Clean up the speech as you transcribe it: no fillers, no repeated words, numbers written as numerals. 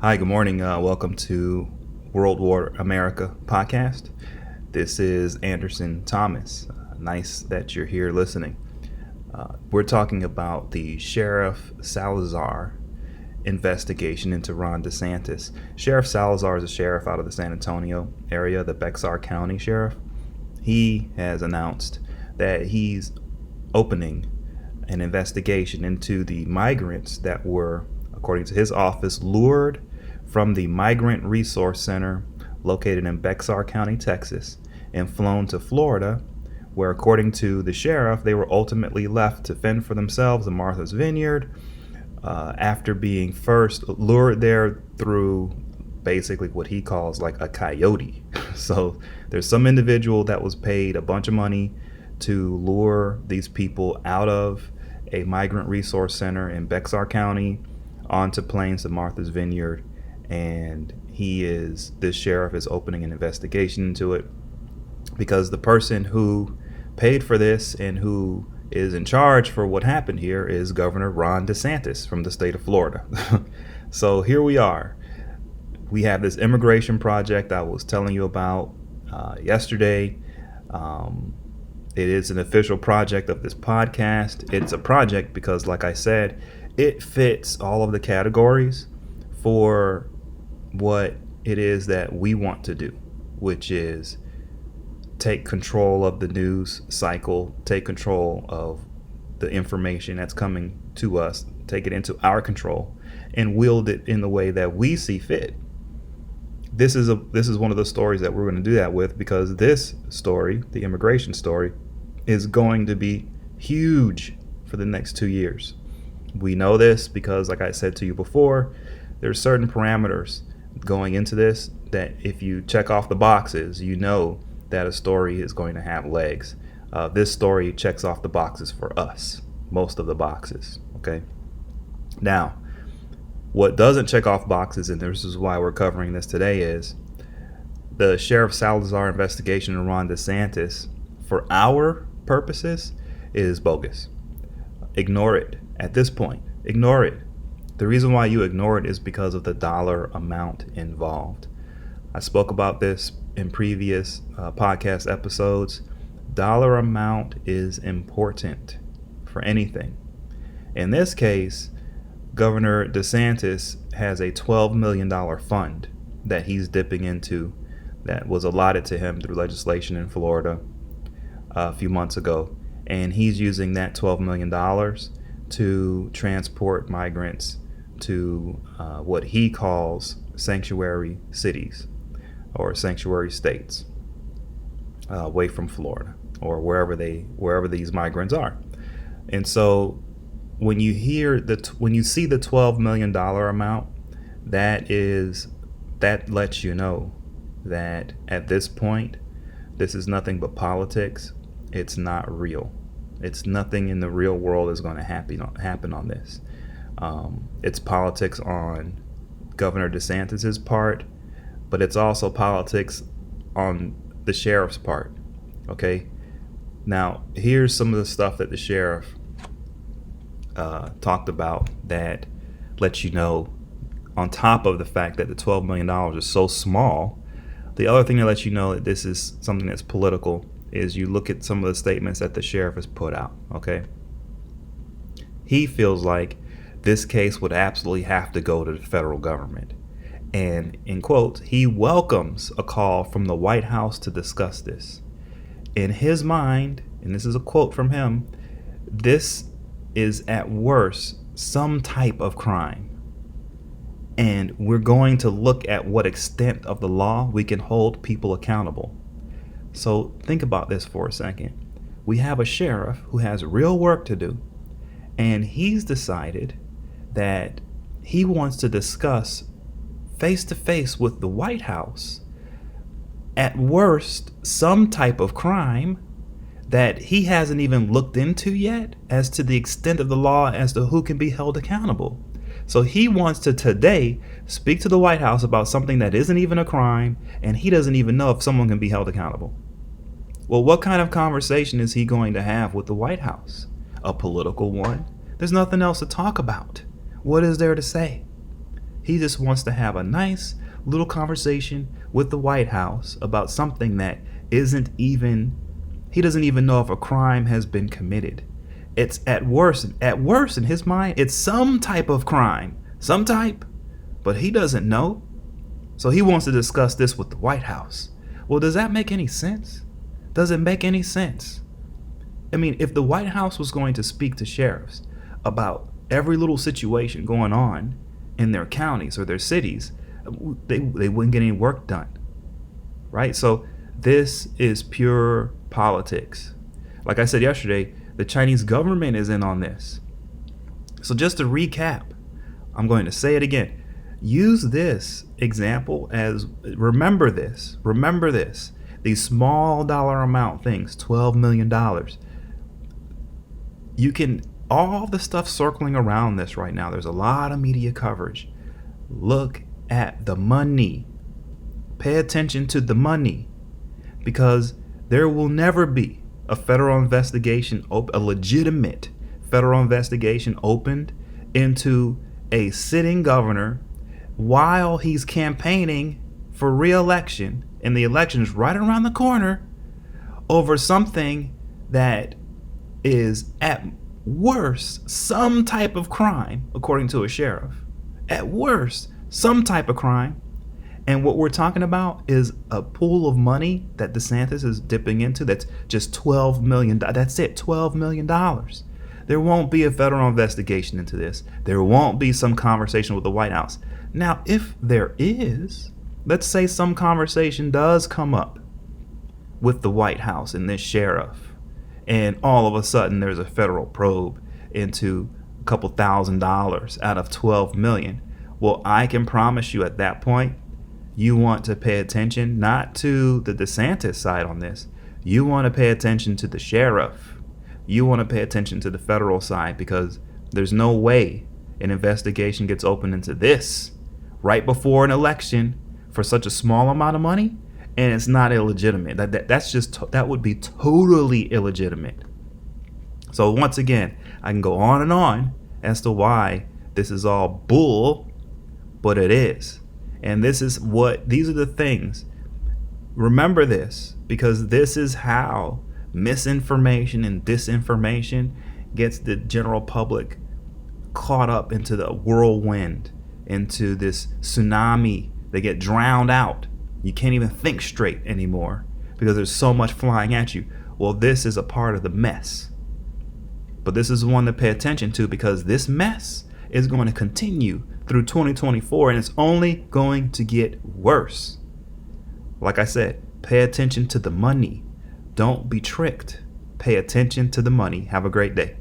Hi, good morning. Welcome to World War America podcast. This is Anderson Thomas. Nice that you're here listening. We're talking about the Sheriff Salazar investigation into Ron DeSantis. Sheriff Salazar is a sheriff out of the San Antonio area, the Bexar County Sheriff. He has announced that he's opening an investigation into the migrants that were, according to his office, lured from the Migrant Resource Center located in Bexar County, Texas, and flown to Florida, where, according to the sheriff, they were ultimately left to fend for themselves in Martha's Vineyard after being first lured there through basically what he calls like a coyote. So there's some individual that was paid a bunch of money to lure these people out of a migrant resource center in Bexar County onto planes to Martha's Vineyard, and this sheriff is opening an investigation into it because the person who paid for this and who is in charge for what happened here is Governor Ron DeSantis from the state of Florida. So here we are. We have this immigration project I was telling you about yesterday. It is an official project of this podcast. It's a project because, like I said, it fits all of the categories for what it is that we want to do, which is take control of the news cycle, take control of the information that's coming to us, take it into our control, and wield it in the way that we see fit. This is one of the stories that we're going to do that with, because this story, the immigration story, is going to be huge for the next 2 years. We know this because, like I said to you before, there's certain parameters going into this that if you check off the boxes, you know that a story is going to have legs. This story checks off the boxes for us, most of the boxes. Okay. Now, what doesn't check off boxes, and this is why we're covering this today, is the Sheriff Salazar investigation of Ron DeSantis, for our purposes, is bogus. Ignore it at this point. Ignore it. The reason why you ignore it is because of the dollar amount involved. I spoke about this in previous podcast episodes. Dollar amount is important for anything. In this case, Governor DeSantis has a $12 million fund that he's dipping into that was allotted to him through legislation in Florida a few months ago. And he's using that $12 million to transport migrants to what he calls sanctuary cities or sanctuary states away from Florida or wherever these migrants are. And so when you see the $12 million amount, that lets you know that at this point, this is nothing but politics. It's not real. It's nothing in the real world is going to happen on this. It's politics on Governor DeSantis's part, but it's also politics on the sheriff's part. Okay. Now, here's some of the stuff that the sheriff talked about that lets you know, on top of the fact that the $12 million is so small, the other thing that lets you know that this is something that's political is you look at some of the statements that the sheriff has put out. Okay. He feels like this case would absolutely have to go to the federal government. And in quotes, he welcomes a call from the White House to discuss this. In his mind, and this is a quote from him, this is at worst some type of crime. And we're going to look at what extent of the law we can hold people accountable. So think about this for a second. We have a sheriff who has real work to do, and he's decided that he wants to discuss face to face with the White House, at worst, some type of crime that he hasn't even looked into yet as to the extent of the law as to who can be held accountable. So he wants to today speak to the White House about something that isn't even a crime, and he doesn't even know if someone can be held accountable. Well, what kind of conversation is he going to have with the White House? A political one? There's nothing else to talk about. What is there to say? He just wants to have a nice little conversation with the White House about something that he doesn't even know if a crime has been committed. It's at worst in his mind, it's some type of crime, but he doesn't know. So he wants to discuss this with the White House. Well, does that make any sense? Does it make any sense? I mean, if the White House was going to speak to sheriffs about every little situation going on in their counties or their cities, they wouldn't get any work done, right? So this is pure politics. Like I said yesterday, the Chinese government is in on this. So just to recap, I'm going to say it again. Use this example as, remember this, these small dollar amount things, $12 million. You can, all the stuff circling around this right now, there's a lot of media coverage. Look at the money. Pay attention to the money, because there will never be a federal investigation, a legitimate federal investigation opened into a sitting governor while he's campaigning for re-election, and the election is right around the corner, over something that is at worst some type of crime, according to a sheriff. At worst, some type of crime. And what we're talking about is a pool of money that DeSantis is dipping into that's just $12 million. That's it, $12 million. There won't be a federal investigation into this. There won't be some conversation with the White House. Now, if there is, let's say some conversation does come up with the White House and this sheriff, and all of a sudden there's a federal probe into a couple $1,000s out of 12 million. Well, I can promise you at that point, you want to pay attention not to the DeSantis side on this. You want to pay attention to the sheriff. You want to pay attention to the federal side, because there's no way an investigation gets opened into this right before an election for such a small amount of money, and it's not illegitimate. That would be totally illegitimate. So once again, I can go on and on as to why this is all bull, but it is. And these are the things. Remember this, because this is how misinformation and disinformation gets the general public caught up into the whirlwind, into this tsunami. They get drowned out. You can't even think straight anymore because there's so much flying at you. Well, this is a part of the mess. But this is one to pay attention to, because this mess is going to continue through 2024, and it's only going to get worse. Like I said, pay attention to the money. Don't be tricked. Pay attention to the money. Have a great day.